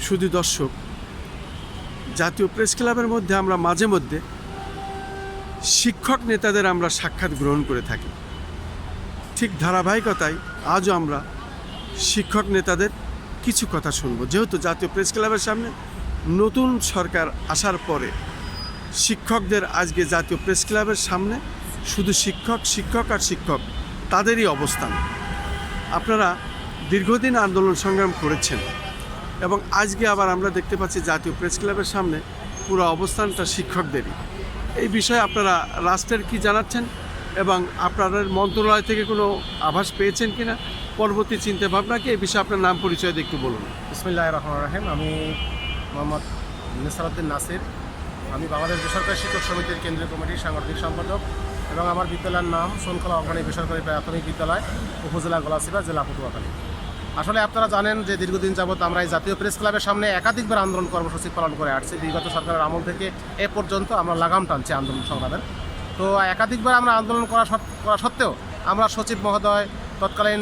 শুধু দর্শক, জাতীয় প্রেস ক্লাবের মধ্যে আমরা মাঝে মধ্যে শিক্ষক নেতাদের আমরা সাক্ষাৎ গ্রহণ করে থাকি। ঠিক ধারাবাহিকতায় আজও আমরা শিক্ষক নেতাদের কিছু কথা শুনব। যেহেতু জাতীয় প্রেস ক্লাবের সামনে নতুন সরকার আসার পরে শিক্ষকদের আজকে জাতীয় প্রেস ক্লাবের সামনে শুধু শিক্ষক আর শিক্ষক, তাদেরই অবস্থান। আপনারা দীর্ঘদিন আন্দোলন সংগ্রাম করেছেন এবং আজকে আবার আমরা দেখতে পাচ্ছি জাতীয় প্রেস ক্লাবের সামনে পুরো অবস্থানটা শিক্ষকদেরই। এই বিষয়ে আপনারা রাষ্ট্রের কি জানাচ্ছেন এবং আপনাদের মন্ত্রণালয় থেকে কোনো আভাস পেয়েছেন কিনা, পরবর্তী চিন্তা ভাবনা কি, এই বিষয়ে আপনার নাম পরিচয় দিয়ে একটু বলুন। বিসমিল্লাহির রহমানির রহিম। আমি মোহাম্মদ নিসারউদ্দিন নাসির। আমি বাংলাদেশ বেসরকারি শিক্ষক সমিতির কেন্দ্রীয় কমিটির সাংগঠনিক সম্পাদক এবং আমার বিদ্যালয়ের নাম সোনখোলা অর্গানিক বেসরকারি প্রাথমিক বিদ্যালয়, উপজেলা গলাচিপা, জেলা পটুয়াখালী। আসলে আপনারা জানেন যে দীর্ঘদিন যাবৎ আমরা এই জাতীয় প্রেস ক্লাবের সামনে একাধিকবার আন্দোলন কর্মসূচি পালন করে আসছি। বিগত সরকারের আমল থেকে এ পর্যন্ত আমরা লাগাম টানছি আন্দোলন সংগ্রামের। তো একাধিকবার আমরা আন্দোলন করা সত্ত্বেও আমরা সচিব মহোদয়, তৎকালীন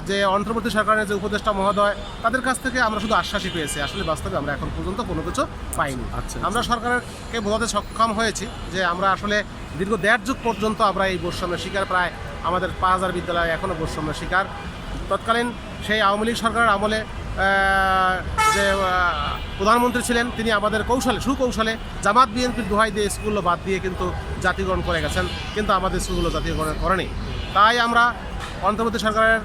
যে অন্তর্বর্তী সরকারের যে উপদেষ্টা মহোদয়, তাদের কাছ থেকে আমরা শুধু আশ্বাসই পেয়েছি। আসলে বাস্তবে আমরা এখন পর্যন্ত কোনো কিছু পাইনি। আমরা সরকারকে বোঝাতে সক্ষম হয়েছি যে আমরা আসলে দীর্ঘ 1.5 যুগ পর্যন্ত আমরা এই বৈষম্যের শিকার। প্রায় আমাদের 5000 বিদ্যালয় এখনও বৈষম্যের শিকার। তৎকালীন সেই আওয়ামী লীগ সরকারের আমলে যে প্রধানমন্ত্রী ছিলেন, তিনি আমাদের সুকৌশলে জামাত বিএনপির দোহাই দিয়ে স্কুলগুলো বাদ দিয়ে কিন্তু জাতীয়করণ করে গেছেন, কিন্তু আমাদের স্কুলগুলো জাতীয়করণ করেনি। তাই আমরা অন্তর্বর্তী সরকারের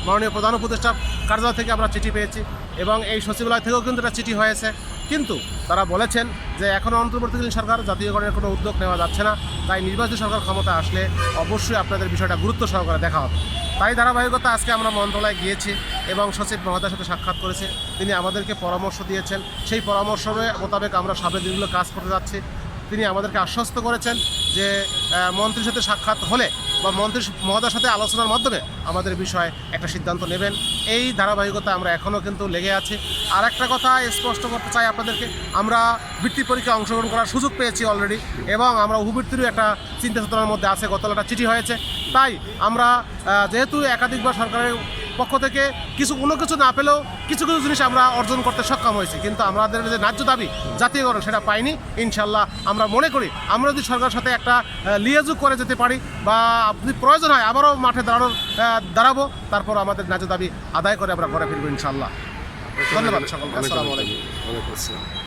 মাননীয় প্রধান উপদেষ্টা কার্যালয় থেকে আমরা চিঠি পেয়েছি এবং এই সচিবালয় থেকেও কিন্তু একটা চিঠি হয়েছে, কিন্তু তারা বলেছেন যে এখনও অন্তর্বর্তীকালীন সরকার জাতীয়করণের কোনো উদ্যোগ নেওয়া যাচ্ছে না। তাই নির্বাচিত সরকার ক্ষমতা আসলে অবশ্যই আপনাদের বিষয়টা গুরুত্ব সহকারে দেখা হবে। তাই ধারাবাহিকতা আজকে আমরা মন্ত্রণালয়ে গিয়েছি এবং সচিব মহোদয়ের সাথে সাক্ষাৎ করেছি। তিনি আমাদেরকে পরামর্শ দিয়েছেন, সেই পরামর্শ মোতাবেক আমরা সামনের দিনগুলো কাজ করতে যাচ্ছি। তিনি আমাদেরকে আশ্বস্ত করেছেন যে মন্ত্রীর সাথে সাক্ষাৎ হলে বা মন্ত্রী মহোদয়ের সাথে আলোচনার মাধ্যমে আমাদের বিষয়ে একটা সিদ্ধান্ত নেবেন। এই ধারাবাহিকতা আমরা এখনও কিন্তু লেগে আছি। আর একটা কথা স্পষ্ট করতে চাই আপনাদেরকে, আমরা বৃত্তি পরীক্ষায় অংশগ্রহণ করার সুযোগ পেয়েছি অলরেডি এবং আমরা উপবৃত্তিরও একটা চিন্তা চেতনার মধ্যে আছে। গতকাল একটা চিঠি হয়েছে। তাই আমরা যেহেতু একাধিকবার সরকারের পক্ষ থেকে কোনো কিছু না পেলেও কিছু জিনিস আমরা অর্জন করতে সক্ষম হয়েছি, কিন্তু আমাদের যে ন্যায্য দাবি জাতীয়করণ সেটা পাইনি। ইনশাল্লাহ আমরা মনে করি আমরা যদি সরকারের সাথে একটা লিয়াজুগ করে যেতে পারি বা যদি প্রয়োজন হয় আবারও মাঠে দাঁড়াবো, তারপর আমাদের ন্যায্য দাবি আদায় করে আমরা ঘরে ফিরবো ইনশাল্লাহ। ধন্যবাদ সকলকে। আসসালামু আলাইকুম।